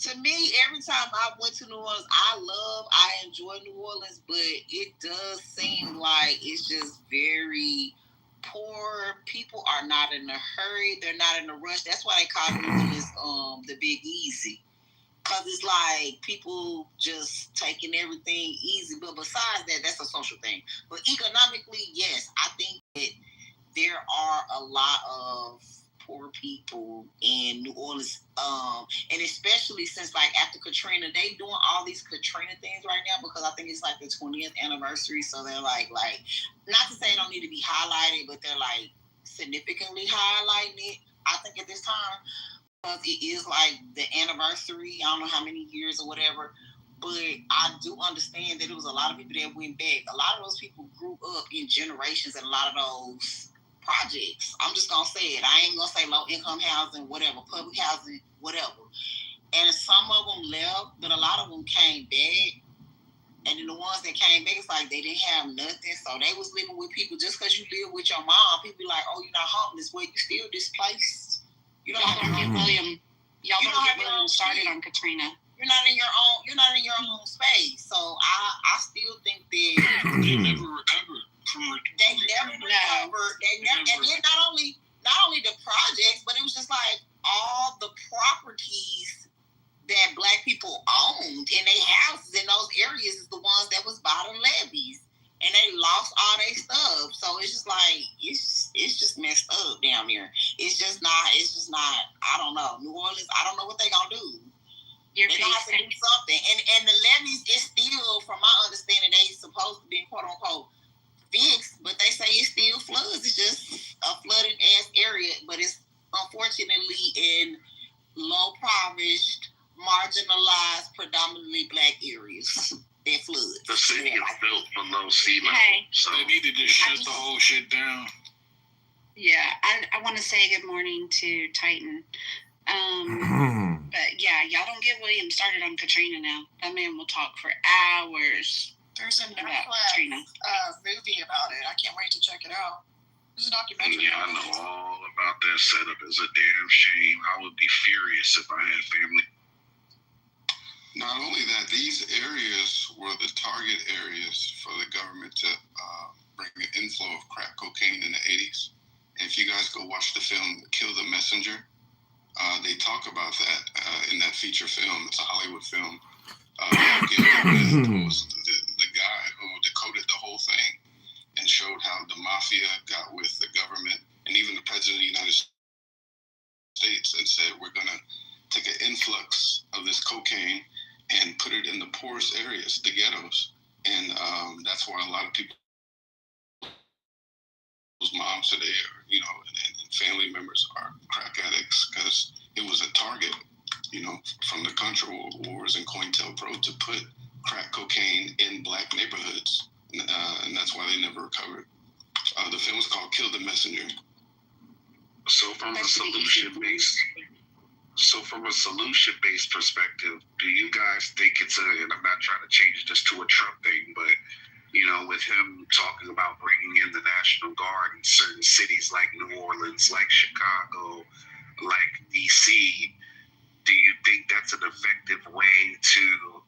To me, every time I went to New Orleans, I enjoy New Orleans, but it does seem like it's just very poor. People are not in a hurry. They're not in a rush. That's why they call New Orleans the Big Easy. Because it's like people just taking everything easy. But besides that, that's a social thing. But economically, yes, I think that there are a lot of poor people in New Orleans, and especially since like after Katrina, they doing all these Katrina things right now because I think it's like the 20th anniversary. So they're like not to say it don't need to be highlighted, but they're like significantly highlighting it. I think at this time because it is like the anniversary. I don't know how many years or whatever. But I do understand that it was a lot of people that went back. A lot of those people grew up in generations in a lot of those projects. I'm just gonna say it. I ain't gonna say low income housing, whatever, public housing, whatever. And some of them left, but a lot of them came back. And then the ones that came back, it's like they didn't have nothing, so they was living with people. Just because you live with your mom, people be like, "Oh, you're not homeless. Well, you still displaced. You don't have get William. Y'all don't get William started on Katrina. You're not in your own. You're not in your own space. So I still think that they never recovered. They never recovered. They never, and then not only the projects, but it was just like all the properties that Black people owned in their houses in those areas is the ones that was by the levees, and they lost all their stuff. So it's just like it's just messed up down there. It's just not. I don't know. New Orleans. I don't know what they gonna do. They're gonna have to do something. And the levees is still, from my understanding, they supposed to be quote unquote fixed, but they say it still floods. It's just a flooded ass area, but it's unfortunately in low impoverished, marginalized, predominantly Black areas that flood. The city is built below sea level, so they need to just shut the whole shit down. Yeah, I want to say good morning to Titan. But yeah, y'all don't get William started on Katrina now. That man will talk for hours. There's a Netflix movie about it. I can't wait to check it out. There's a documentary. Yeah, I know all about that setup. It's a damn shame. I would be furious if I had family. Not only that, these areas were the target areas for the government to bring an inflow of crack cocaine in the 80s. And if you guys go watch the film Kill the Messenger, they talk about that in that feature film. It's a Hollywood film. Gilbert was the guy who decoded the whole thing and showed how the mafia got with the government and even the president of the United States and said, we're going to take an influx of this cocaine and put it in the poorest areas, the ghettos. And that's why a lot of people's moms today are, and family members are crack addicts because it was a target, from the Contras wars and COINTELPRO to put crack cocaine in Black neighborhoods. And that's why they never recovered. The film is called Kill the Messenger. So from a solution-based perspective, do you guys think it's and I'm not trying to change this to a Trump thing, but, with him talking about bringing in the National Guard in certain cities like New Orleans, like Chicago, like D.C., do you think that's an effective way to,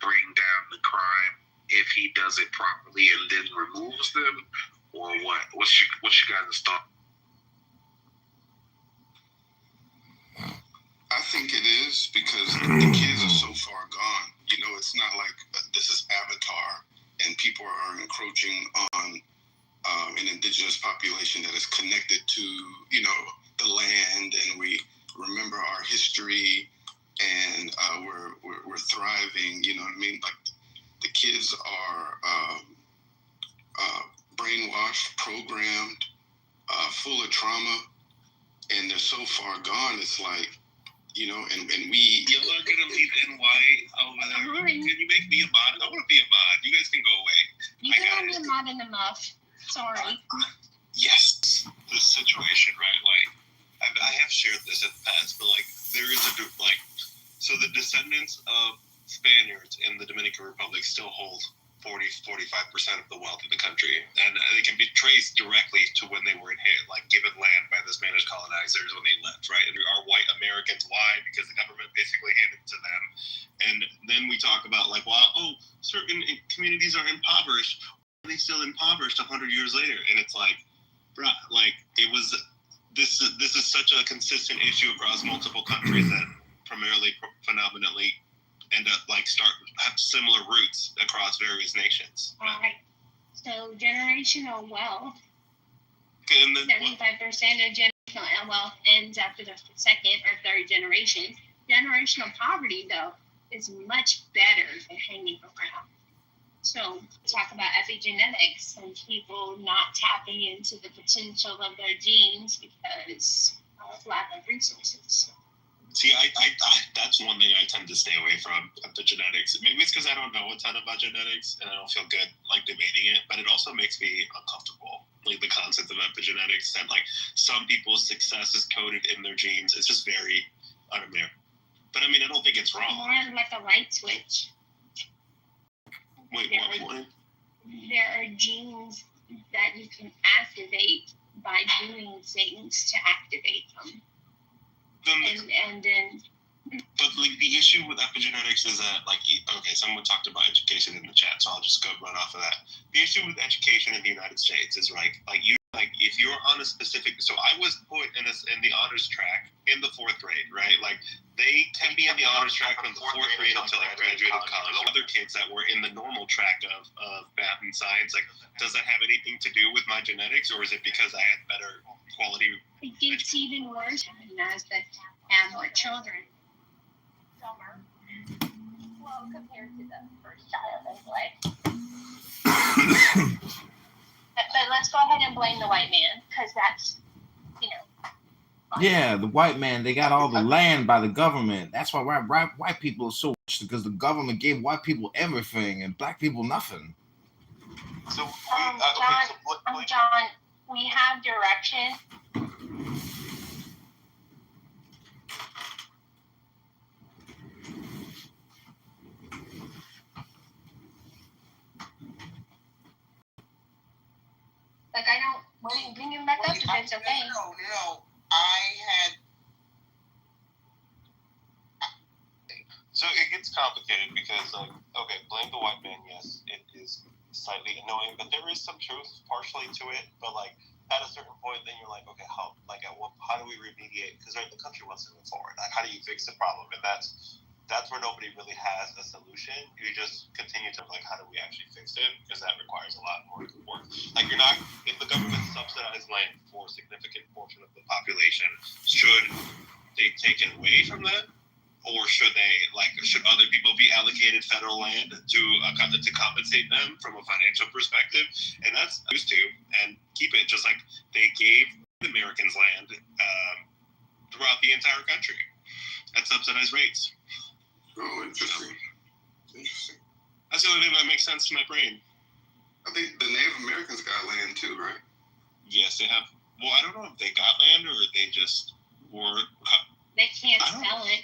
bring down the crime if he does it properly and then removes them? Or what? What's your guys' thought? I think it is because the kids are so far gone. It's not like this is Avatar and people are encroaching on an indigenous population that is connected to, the land, and we remember our history, and we're thriving. You know what I mean? Like the kids are brainwashed, programmed, full of trauma, and they're so far gone. It's like, and we... Y'all are going to leave NY over there. Can you make me a mod? I want to be a mod. You guys can go away. You don't be modding enough. Sorry. Yes. This situation, right? Like, I have shared this in the past, but, like, there is so the descendants of Spaniards in the Dominican Republic still hold 40-45% of the wealth of the country, and they can be traced directly to when they were given land by the Spanish colonizers when they left, right? And are white Americans? Why? Because the government basically handed it to them. And then we talk about certain communities are impoverished. Why are they still impoverished 100 years later? And it's it was. This is such a consistent issue across multiple countries that phenomenally end up have similar roots across various nations. All right. So generational wealth. 75% of generational wealth ends after the second or third generation. Generational poverty, though, is much better than hanging around. So talk about epigenetics and people not tapping into the potential of their genes because of lack of resources. See, I that's one thing I tend to stay away from epigenetics. Maybe it's because I don't know a ton about genetics and I don't feel good debating it, but it also makes me uncomfortable. The concept of epigenetics and some people's success is coded in their genes. It's just very un-American. But I mean, I don't think it's wrong. More like a light switch. Wait, what? There are genes that you can activate by doing things to activate them. But the issue with epigenetics is that someone talked about education in the chat, so I'll just go run off of that. The issue with education in the United States is if you're on a specific, so I was put in the honors track in the 4th grade, right? They can be in the honors track from the 4th grade until I graduated college. Other kids that were in the normal track of math and science, does that have anything to do with my genetics, or is it because I had better quality? It gets even worse as that have more children. Well, compared to the first child anyway. But let's go ahead and blame the white man, because that's, Yeah, the white man, they got all the land by the government. That's why white people are so rich, because the government gave white people everything and black people nothing. So, John, we have direction. I don't bring him back up if it's okay. No, I had. So it gets complicated because, blame the white man, yes, it is slightly annoying, but there is some truth partially to it, but at a certain point, then you're how do we remediate? Because the country wants to move forward. How do you fix the problem? And that's where nobody really has a solution. You just continue to how do we actually fix it? Because that requires a lot more work. You're not, if the government subsidizes land for a significant portion of the population, should they take it away from that? Or should they, should other people be allocated federal land to compensate them from a financial perspective? And that's used to, and keep it just like they gave Americans land throughout the entire country at subsidized rates. Oh, interesting. Interesting. That's the only thing that makes sense to my brain. I think the Native Americans got land too, right? Yes, they have. Well, I don't know if they got land or they just were. They can't sell it.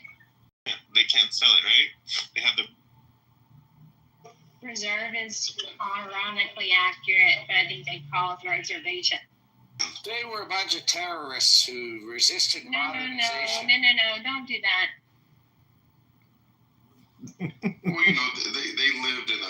They can't sell it, right? They have the. Reserve is ironically accurate, but I think they call it reservation. They were a bunch of terrorists who resisted modernization. No, don't do that. Well, they lived in